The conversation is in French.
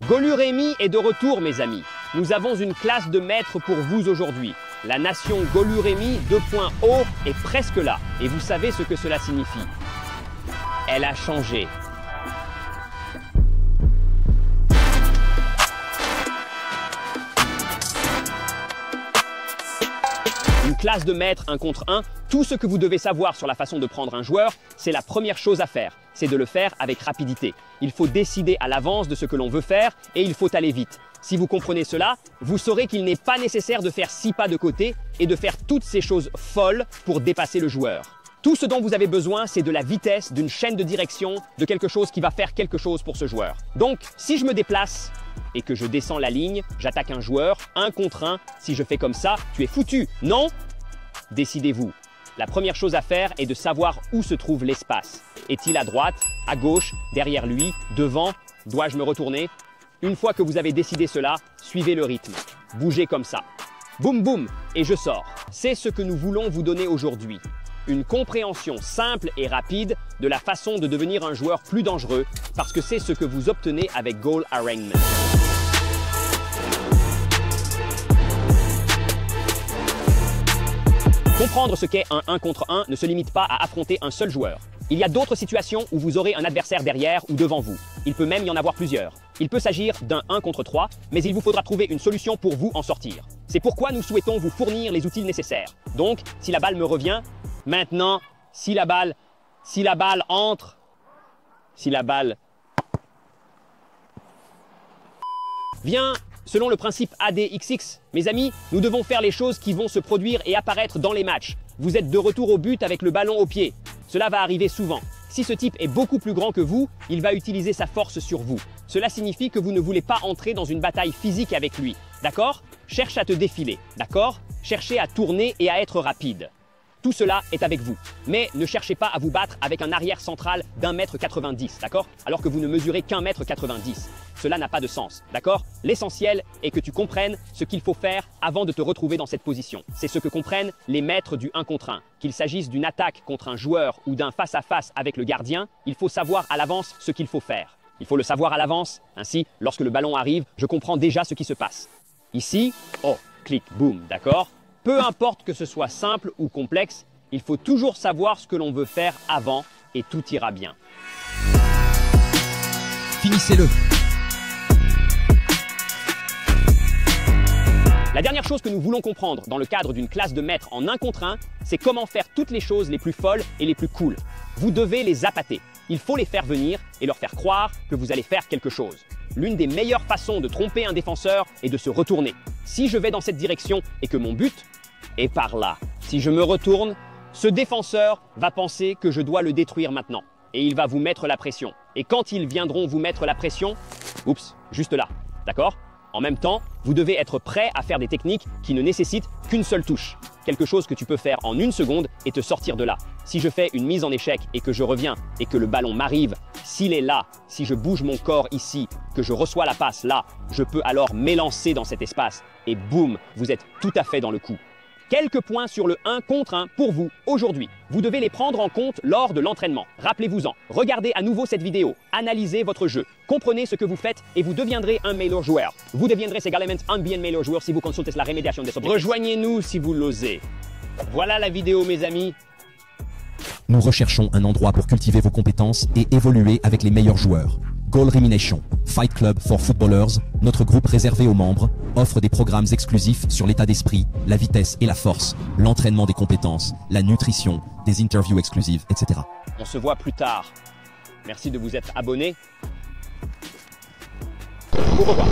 Golurémy est de retour, mes amis. Nous avons une classe de maîtres pour vous aujourd'hui. La nation Golurémy 2.0 est presque là. Et vous savez ce que cela signifie. Elle a changé. Une classe de maître 1 contre 1, tout ce que vous devez savoir sur la façon de prendre un joueur, c'est la première chose à faire. C'est de le faire avec rapidité. Il faut décider à l'avance de ce que l'on veut faire et il faut aller vite. Si vous comprenez cela, vous saurez qu'il n'est pas nécessaire de faire 6 pas de côté et de faire toutes ces choses folles pour dépasser le joueur. Tout ce dont vous avez besoin, c'est de la vitesse, d'une chaîne de direction, de quelque chose qui va faire quelque chose pour ce joueur. Donc, si je me déplace et que je descends la ligne, j'attaque un joueur, 1 contre 1, si je fais comme ça, tu es foutu, non? Décidez-vous. La première chose à faire est de savoir où se trouve l'espace. Est-il à droite, à gauche, derrière lui, devant? Dois-je me retourner? Une fois que vous avez décidé cela, suivez le rythme. Bougez comme ça. Boum boum, et je sors. C'est ce que nous voulons vous donner aujourd'hui. Une compréhension simple et rapide de la façon de devenir un joueur plus dangereux, parce que c'est ce que vous obtenez avec Goal Arraignment. Comprendre ce qu'est un 1 contre 1 ne se limite pas à affronter un seul joueur. Il y a d'autres situations où vous aurez un adversaire derrière ou devant vous. Il peut même y en avoir plusieurs. Il peut s'agir d'un 1 contre 3, mais il vous faudra trouver une solution pour vous en sortir. C'est pourquoi nous souhaitons vous fournir les outils nécessaires. Donc, si la balle me revient, maintenant, si la balle entre, si la balle vient, selon le principe ADXX, mes amis, nous devons faire les choses qui vont se produire et apparaître dans les matchs. Vous êtes de retour au but avec le ballon au pied. Cela va arriver souvent. Si ce type est beaucoup plus grand que vous, il va utiliser sa force sur vous. Cela signifie que vous ne voulez pas entrer dans une bataille physique avec lui. D'accord? Cherche à te défiler. D'accord? Cherchez à tourner et à être rapide. Tout cela est avec vous. Mais ne cherchez pas à vous battre avec un arrière central d'1,90 m, d'accord? Alors que vous ne mesurez qu'1,90 m. Cela n'a pas de sens, d'accord? L'essentiel est que tu comprennes ce qu'il faut faire avant de te retrouver dans cette position. C'est ce que comprennent les maîtres du 1 contre 1. Qu'il s'agisse d'une attaque contre un joueur ou d'un face-à-face avec le gardien, il faut savoir à l'avance ce qu'il faut faire. Il faut le savoir à l'avance, ainsi, lorsque le ballon arrive, je comprends déjà ce qui se passe. Ici, oh, clic, boum, d'accord? Peu importe que ce soit simple ou complexe, il faut toujours savoir ce que l'on veut faire avant et tout ira bien. Finissez-le. La dernière chose que nous voulons comprendre dans le cadre d'une classe de maître en 1 contre 1, c'est comment faire toutes les choses les plus folles et les plus cool. Vous devez les appâter. Il faut les faire venir et leur faire croire que vous allez faire quelque chose. L'une des meilleures façons de tromper un défenseur est de se retourner. Si je vais dans cette direction et que mon but est par là, si je me retourne, ce défenseur va penser que je dois le détruire maintenant. Et il va vous mettre la pression. Et quand ils viendront vous mettre la pression, oups, juste là, d'accord? En même temps, vous devez être prêt à faire des techniques qui ne nécessitent qu'une seule touche. Quelque chose que tu peux faire en 1 seconde et te sortir de là. Si je fais une mise en échec et que je reviens et que le ballon m'arrive, s'il est là, si je bouge mon corps ici, que je reçois la passe là, je peux alors m'élancer dans cet espace et boum, vous êtes tout à fait dans le coup. Quelques points sur le 1 contre 1 pour vous aujourd'hui. Vous devez les prendre en compte lors de l'entraînement. Rappelez-vous-en. Regardez à nouveau cette vidéo. Analysez votre jeu. Comprenez ce que vous faites et vous deviendrez un meilleur joueur. Vous deviendrez également un bien meilleur joueur si vous consultez la remédiation des objectifs. Rejoignez-nous si vous l'osez. Voilà la vidéo, mes amis. Nous recherchons un endroit pour cultiver vos compétences et évoluer avec les meilleurs joueurs. Goal Rumination, Fight Club for Footballers, notre groupe réservé aux membres, offre des programmes exclusifs sur l'état d'esprit, la vitesse et la force, l'entraînement des compétences, la nutrition, des interviews exclusives, etc. On se voit plus tard. Merci de vous être abonné. Au revoir.